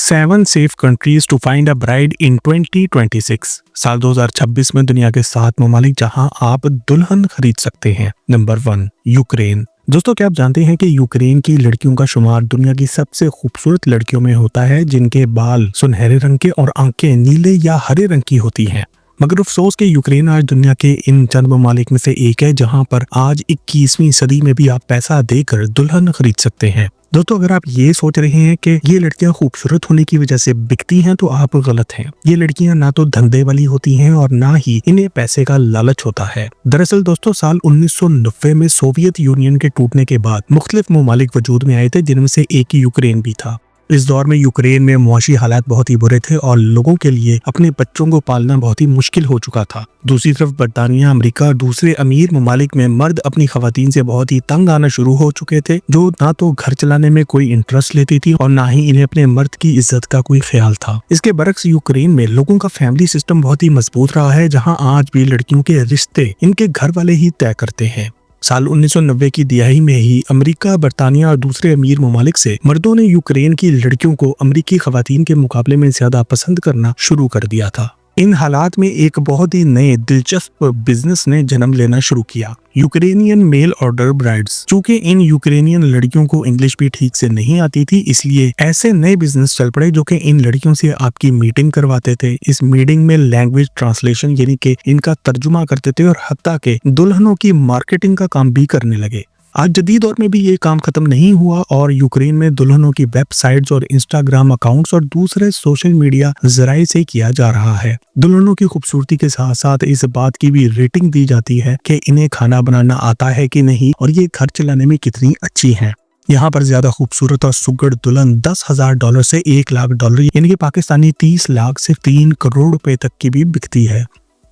7 safe countries to find a bride in 2026। साल 2026 में दुनिया के 7 ममालिक जहां आप दुल्हन खरीद सकते हैं। Number 1, Ukraine. दोस्तों, क्या आप जानते हैं कि यूक्रेन की लड़कियों का शुमार दुनिया की सबसे खूबसूरत लड़कियों में होता है, जिनके बाल सुनहरे रंग के और आंखें नीले या हरे रंग की होती हैं। मगर अफसोस के यूक्रेन आज दुनिया के इन चंद ममालिक में से एक है जहां पर आज 21वीं सदी में भी आप पैसा देकर दुल्हन खरीद सकते हैं। दोस्तों, अगर आप ये सोच रहे हैं कि ये लड़कियां खूबसूरत होने की वजह से बिकती हैं तो आप गलत हैं। ये लड़कियां ना तो धंधे वाली होती हैं और ना ही इन्हें पैसे का लालच होता है। दरअसल दोस्तों, साल 1990 में सोवियत यूनियन के टूटने के बाद मुख्तलिफ ममालिक वजूद में आए थे, जिनमें से एक यूक्रेन भी था। इस दौर में यूक्रेन में मुआशी हालात बहुत ही बुरे थे और लोगों के लिए अपने बच्चों को पालना बहुत ही मुश्किल हो चुका था। दूसरी तरफ बर्तानिया, अमेरिका और दूसरे अमीर ममालिक में मर्द अपनी खवातीन से बहुत ही तंग आना शुरू हो चुके थे, जो ना तो घर चलाने में कोई इंटरेस्ट लेती थी और ना ही इन्हें अपने मर्द की इज्जत का कोई ख्याल था। इसके बरक्स यूक्रेन में लोगों का फैमिली सिस्टम बहुत ही मजबूत रहा है, जहाँ आज भी लड़कियों के रिश्ते इनके घर वाले ही तय करते हैं। साल 1990 की दिहाई में ही अमेरिका, बर्तानिया और दूसरे अमीर ममालिक से मर्दों ने यूक्रेन की लड़कियों को अमेरिकी खवातीन के मुकाबले में ज्यादा पसंद करना शुरू कर दिया था। इन हालात में एक बहुत ही नए दिलचस्प बिजनेस ने जन्म लेना शुरू किया, यूक्रेनियन मेल ऑर्डर ब्राइड्स। चूंकि इन यूक्रेनियन लड़कियों को इंग्लिश भी ठीक से नहीं आती थी, इसलिए ऐसे नए बिजनेस चल पड़े जो कि इन लड़कियों से आपकी मीटिंग करवाते थे। इस मीटिंग में लैंग्वेज ट्रांसलेशन यानी कि इनका तर्जुमा करते थे और हत्ता के दुल्हनों की मार्केटिंग का काम भी करने लगे। आज जदीद दौर में भी ये काम खत्म नहीं हुआ और यूक्रेन में दुल्हनों की वेबसाइट्स और इंस्टाग्राम अकाउंट्स और दूसरे सोशल मीडिया जराये से किया जा रहा है। दुल्हनों की खूबसूरती के साथ साथ इस बात की भी रेटिंग दी जाती है कि इन्हें खाना बनाना आता है कि नहीं और ये घर चलाने में कितनी अच्छी हैं। यहाँ पर ज्यादा खूबसूरत और सुगड़ दुल्हन $10,000 से $1,00,000 यानी कि पाकिस्तानी 30 लाख से 3 करोड़ रुपए तक की भी बिकती है।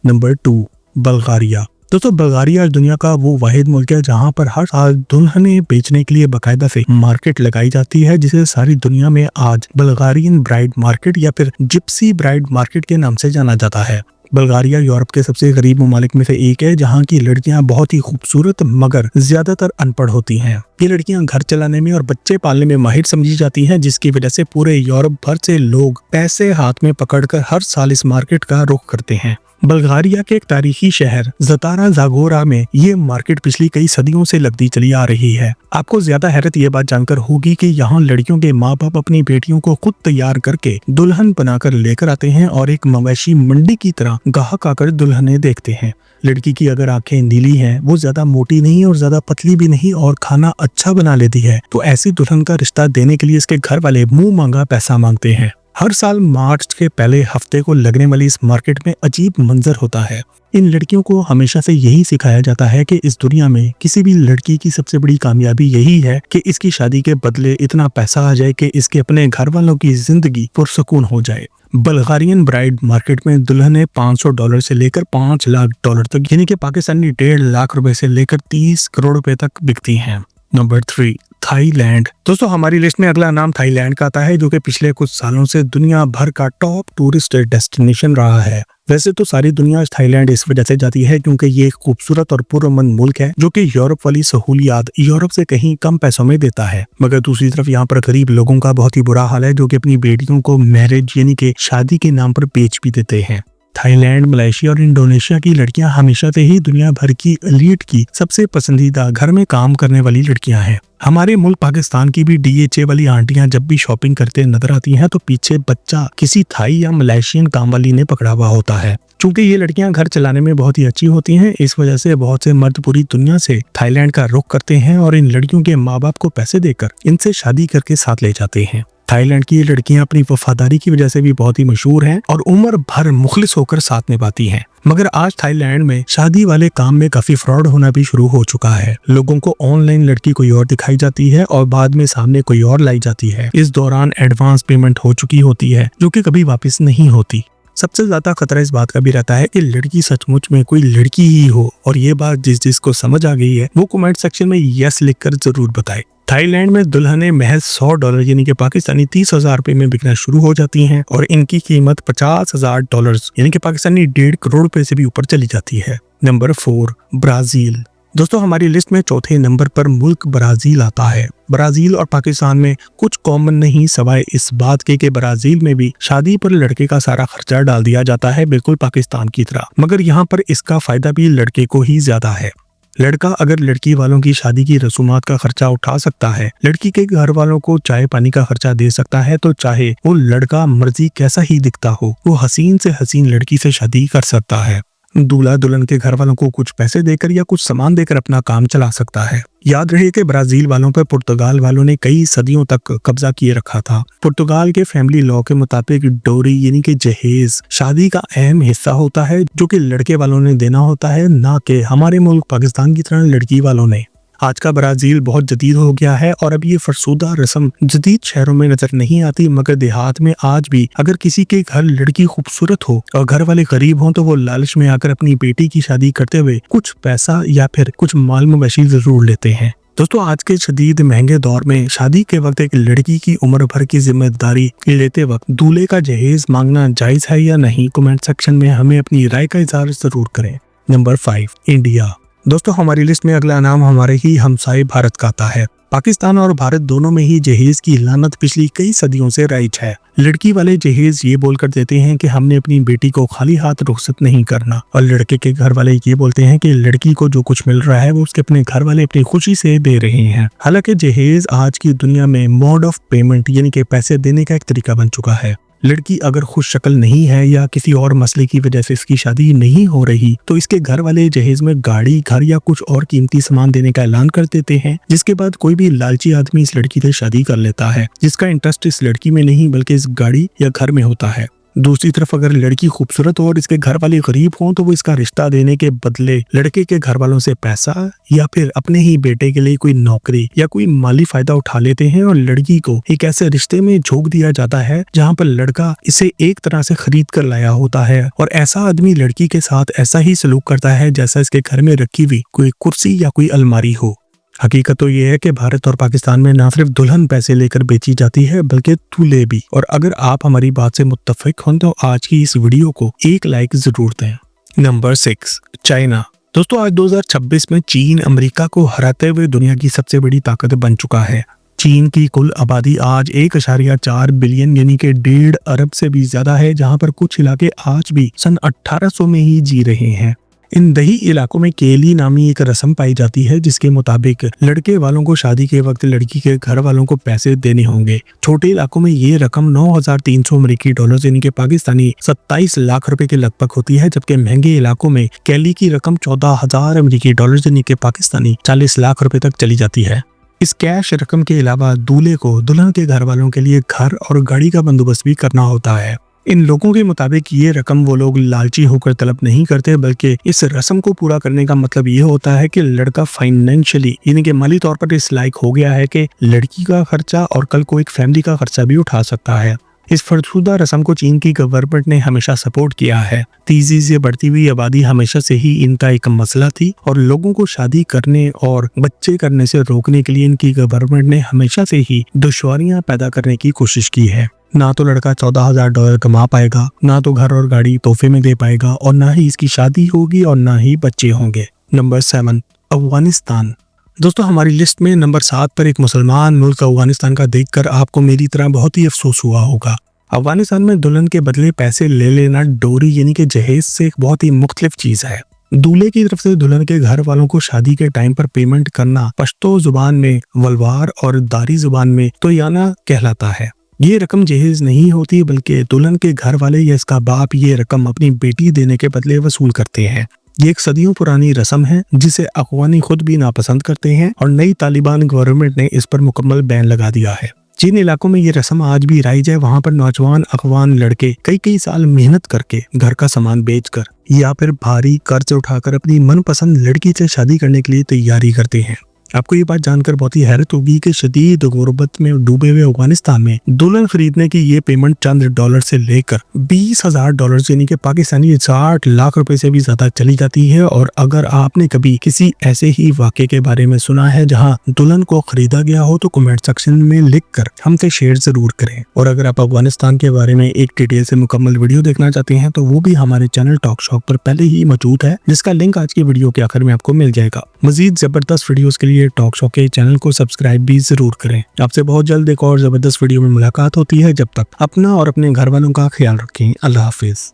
नंबर 2, बल्गारिया। दोस्तों, बल्गारिया दुनिया का वो वाहिद मुल्क है जहाँ पर हर साल दुल्हनें बेचने के लिए बाकायदा से मार्केट लगाई जाती है, जिसे सारी दुनिया में आज बल्गारियन ब्राइड मार्केट या फिर जिप्सी ब्राइड मार्केट के नाम से जाना जाता है। बल्गारिया यूरोप के सबसे गरीब ममालिक में से एक है, जहाँ की लड़कियां बहुत ही खूबसूरत मगर ज्यादातर अनपढ़ होती हैं। ये लड़कियां घर चलाने में और बच्चे पालने में माहिर समझी जाती हैं, जिसकी वजह से पूरे यूरोप भर से लोग पैसे हाथ में पकड़कर हर साल इस मार्केट का रुख करते हैं। बल्गारिया के एक तारीखी शहर ज़तारा ज़ागोरा में ये मार्केट पिछली कई सदियों से लगती चली आ रही है। आपको ज्यादा हैरत ये बात जानकर होगी कि यहाँ लड़कियों के माँ बाप अपनी बेटियों को खुद तैयार करके दुल्हन बनाकर लेकर आते हैं और एक मवेशी मंडी की तरह गाहक आकर दुल्हनें देखते हैं। लड़की की अगर आंखें नीली हैं, वो ज्यादा मोटी नहीं और ज्यादा पतली भी नहीं और खाना अच्छा बना लेती है, तो ऐसी दुल्हन का रिश्ता देने के लिए इसके घर वाले मुंह मांगा पैसा मांगते हैं। हर साल मार्च के पहले हफ्ते को लगने वाली इस मार्केट में अजीब मंजर होता है। इन लड़कियों को हमेशा से यही सिखाया जाता है कि इस दुनिया में किसी भी लड़की की सबसे बड़ी कामयाबी यही है कि इसकी शादी के बदले इतना पैसा आ जाए कि इसके अपने घर वालों की जिंदगी पुरसुकून हो जाए। बल्गारियन ब्राइड मार्केट में दुल्हनें $500 से लेकर $5,00,000 तक यानी कि पाकिस्तानी 1.5 लाख रुपए से लेकर 30 करोड़ रुपए तक बिकती हैं। Number 3, Thailand. दोस्तों, हमारी लिस्ट में अगला नाम थाईलैंड का आता है, जो कि पिछले कुछ सालों से दुनिया भर का टॉप टूरिस्ट डेस्टिनेशन रहा है। वैसे तो सारी दुनिया थाईलैंड इस वजह से जाती है क्योंकि ये एक खूबसूरत और पुरअमन मुल्क है जो कि यूरोप वाली सहूलियात यूरोप से कहीं कम पैसों में देता है। मगर दूसरी तरफ यहाँ पर गरीब लोगों का बहुत ही बुरा हाल है, जो कि अपनी बेटियों को मैरिज यानी कि शादी के नाम पर बेच भी देते हैं। थाईलैंड, मलेशिया और इंडोनेशिया की लड़कियां हमेशा से ही दुनिया भर की एलीट की सबसे पसंदीदा घर में काम करने वाली लड़कियां हैं। हमारे मुल्क पाकिस्तान की भी DHA वाली आंटियां जब भी शॉपिंग करते नजर आती हैं तो पीछे बच्चा किसी थाई या मलेशियन काम वाली ने पकड़ा हुआ होता है। चूंकि ये लड़कियां घर चलाने में बहुत ही अच्छी होती हैं, इस वजह से बहुत से मर्द पूरी दुनिया से थाईलैंड का रुख करते हैं और इन लड़कियों के माँ बाप को पैसे देकर इनसे शादी करके साथ ले जाते हैं। थाईलैंड की ये लड़कियां अपनी वफादारी की वजह से भी बहुत ही मशहूर हैं और उम्र भर मुखलिस होकर साथ निभाती हैं। मगर आज थाईलैंड में शादी वाले काम में काफी फ्रॉड होना भी शुरू हो चुका है। लोगों को ऑनलाइन लड़की कोई और दिखाई जाती है और बाद में सामने कोई और लाई जाती है। इस दौरान एडवांस पेमेंट हो चुकी होती है जो कि कभी वापस नहीं होती। सबसे ज्यादा खतरा इस बात का भी रहता है कि लड़की सचमुच में कोई लड़की ही हो, और ये बात जिसको समझ आ गई है वो कमेंट सेक्शन में यस लिखकर जरूर बताए। थाईलैंड में दुल्हनें महज $100 यानी कि पाकिस्तानी 30,000 रुपए में बिकना शुरू हो जाती हैं और इनकी कीमत $50,000 यानी कि पाकिस्तानी 1.5 करोड़ रुपए से भी ऊपर चली जाती है। Number 4, Brazil. दोस्तों हमारी लिस्ट में चौथे नंबर पर मुल्क ब्राजील आता है। ब्राजील और पाकिस्तान में कुछ कॉमन नहीं सवाए इस बात के कि ब्राजील में भी शादी पर लड़के का सारा खर्चा डाल दिया जाता है, बिल्कुल पाकिस्तान की तरह, मगर यहाँ पर इसका फायदा भी लड़के को ही ज्यादा है। लड़का अगर लड़की वालों की शादी की रसूमात का खर्चा उठा सकता है, लड़की के घर वालों को चाय पानी का खर्चा दे सकता है, तो चाहे वो लड़का मर्जी कैसा ही दिखता हो, वो हसीन से हसीन लड़की से शादी कर सकता है। दूल्हा दुल्हन के घर वालों को कुछ पैसे देकर या कुछ सामान देकर अपना काम चला सकता है। याद रहे कि ब्राजील वालों पर पुर्तगाल वालों ने कई सदियों तक कब्जा किए रखा था। पुर्तगाल के फैमिली लॉ के मुताबिक डोरी यानी कि जहेज शादी का अहम हिस्सा होता है, जो कि लड़के वालों ने देना होता है, ना कि हमारे मुल्क पाकिस्तान की तरह लड़की वालों ने। आज का ब्राजील बहुत जदीद हो गया है और अब ये फरसूदा रस्म जदीद शहरों में नजर नहीं आती, मगर देहात में आज भी अगर किसी के घर लड़की खूबसूरत हो और घर वाले गरीब हों तो वो लालच में आकर अपनी बेटी की शादी करते हुए कुछ पैसा या फिर कुछ माल मवेशी जरूर लेते हैं। दोस्तों आज के शदीद महंगे दौर में शादी के वक्त एक लड़की की उम्र भर की जिम्मेदारी लेते वक्त दूल्हे का जहेज मांगना जायज है या नहीं, कमेंट सेक्शन में हमें अपनी राय का इजहार जरूर करें। Number 5 India. दोस्तों हमारी लिस्ट में अगला नाम हमारे ही हमसाए भारत का आता है। पाकिस्तान और भारत दोनों में ही जहेज की लानत पिछली कई सदियों से राइज है। लड़की वाले जहेज ये बोलकर देते हैं कि हमने अपनी बेटी को खाली हाथ रुखसत नहीं करना, और लड़के के घर वाले ये बोलते हैं कि लड़की को जो कुछ मिल रहा है वो उसके अपने घर वाले अपनी खुशी से दे रहे हैं। हालांकि जहेज आज की दुनिया में मोड ऑफ पेमेंट यानी कि पैसे देने का एक तरीका बन चुका है। लड़की अगर खुश शक्ल नहीं है या किसी और मसले की वजह से इसकी शादी नहीं हो रही, तो इसके घर वाले जहेज में गाड़ी, घर या कुछ और कीमती सामान देने का ऐलान कर देते हैं, जिसके बाद कोई भी लालची आदमी इस लड़की से शादी कर लेता है, जिसका इंटरेस्ट इस लड़की में नहीं बल्कि इस गाड़ी या घर में होता है। दूसरी तरफ अगर लड़की खूबसूरत हो और इसके घर वाले गरीब हों तो वो इसका रिश्ता देने के बदले लड़के के घर वालों से पैसा या फिर अपने ही बेटे के लिए कोई नौकरी या कोई माली फायदा उठा लेते हैं, और लड़की को एक ऐसे रिश्ते में झोंक दिया जाता है जहां पर लड़का इसे एक तरह से खरीद कर लाया होता है, और ऐसा आदमी लड़की के साथ ऐसा ही सलूक करता है जैसा इसके घर में रखी हुई कोई कुर्सी या कोई अलमारी हो। हकीकत तो ये है कि भारत और पाकिस्तान में न सिर्फ दुल्हन पैसे लेकर बेची जाती है बल्कि दूल्हे भी। और अगर आप हमारी बात से मुत्तफिक हों तो आज की इस वीडियो को एक लाइक जरूर दें। Number 6 China. दोस्तों आज 2026 में चीन अमेरिका को हराते हुए दुनिया की सबसे बड़ी ताकत बन चुका है। चीन की कुल आबादी आज 1.4 बिलियन यानी कि 1.5 अरब से भी ज्यादा है, जहां पर कुछ इलाके आज भी सन 1800 में ही जी रहे हैं। इन दही इलाकों में केली नामी एक रस्म पाई जाती है, जिसके मुताबिक लड़के वालों को शादी के वक्त लड़की के घर वालों को पैसे देने होंगे। छोटे इलाकों में ये रकम 9,300 अमेरिकी डॉलर यानी कि पाकिस्तानी 27 लाख रुपए के लगभग होती है, जबकि महंगे इलाकों में केली की रकम 14,000 अमेरिकी डॉलर यानी कि पाकिस्तानी 40 लाख रुपए तक चली जाती है। इस कैश रकम के अलावा दूल्हे को दुल्हन के घर वालों के लिए घर और गाड़ी का बंदोबस्त भी करना होता है। इन लोगों के मुताबिक ये रकम वो लोग लालची होकर तलब नहीं करते, बल्कि इस रस्म को पूरा करने का मतलब ये होता है कि लड़का फाइनेंशियली यानी कि माली तौर पर इस लायक हो गया है कि लड़की का खर्चा और कल को एक फैमिली का खर्चा भी उठा सकता है। इस फरसूदा रस्म को चीन की गवर्नमेंट ने हमेशा सपोर्ट किया है। तेजी से बढ़ती हुई आबादी हमेशा से ही इनका एक मसला थी, और लोगों को शादी करने और बच्चे करने से रोकने के लिए इनकी गवर्नमेंट ने हमेशा से ही दुश्वारियां पैदा करने की कोशिश की है। ना तो लड़का 14,000 डॉलर कमा पाएगा, ना तो घर और गाड़ी तोहफे में दे पाएगा, और ना ही इसकी शादी होगी और ना ही बच्चे होंगे। नंबर 7 अफगानिस्तान। दोस्तों हमारी लिस्ट में नंबर 7 पर एक मुसलमान मुल्क अफगानिस्तान का देखकर आपको मेरी तरह बहुत ही अफसोस हुआ होगा। अफगानिस्तान में दुल्हन के बदले पैसे ले लेना डोरी यानी कि जहेज से एक बहुत ही मुख्तलिफ चीज है। दूल्हे की तरफ से दुल्हन के घर वालों को शादी के टाइम पर पेमेंट करना पश्तो जुबान में वलवार और दारी जुबान में तोयाना कहलाता है। ये रकम जहेज नहीं होती, बल्कि दुल्हन के घर वाले या इसका बाप ये रकम अपनी बेटी देने के बदले वसूल करते हैं। ये एक सदियों पुरानी रस्म है जिसे अफगानी खुद भी नापसंद करते हैं, और नई तालिबान गवर्नमेंट ने इस पर मुकम्मल बैन लगा दिया है। जिन इलाकों में ये रस्म आज भी राइज है, वहाँ पर नौजवान अफगान लड़के कई साल मेहनत करके घर का सामान बेचकर या फिर भारी कर्ज उठाकर अपनी मनपसंद लड़की से शादी करने के लिए तैयारी करते हैं। आपको ये बात जानकर बहुत ही हैरत होगी कि शदीद गुर्बत में डूबे हुए अफगानिस्तान में दुल्हन खरीदने की ये पेमेंट चंद डॉलर से लेकर $20,000 यानी कि पाकिस्तानी 60 लाख रुपए से भी ज्यादा चली जाती है। और अगर आपने कभी किसी ऐसे ही वाक़े के बारे में सुना है जहां दुल्हन को खरीदा गया हो तो कमेंट सेक्शन में लिखकर हमसे शेयर जरूर करें। और अगर आप अफगानिस्तान के बारे में एक डिटेल से मुकम्मल वीडियो देखना चाहते हैं तो वो भी हमारे चैनल टॉक शॉक पर पहले ही मौजूद है, जिसका लिंक आज की वीडियो के आखिर में आपको मिल जाएगा। मजीद जबरदस्त वीडियोस के लिए टॉक शॉक के चैनल को सब्सक्राइब भी जरूर करें। आपसे बहुत जल्द एक और जबरदस्त वीडियो में मुलाकात होती है। जब तक अपना और अपने घर वालों का ख्याल रखें। अल्लाह हाफिज।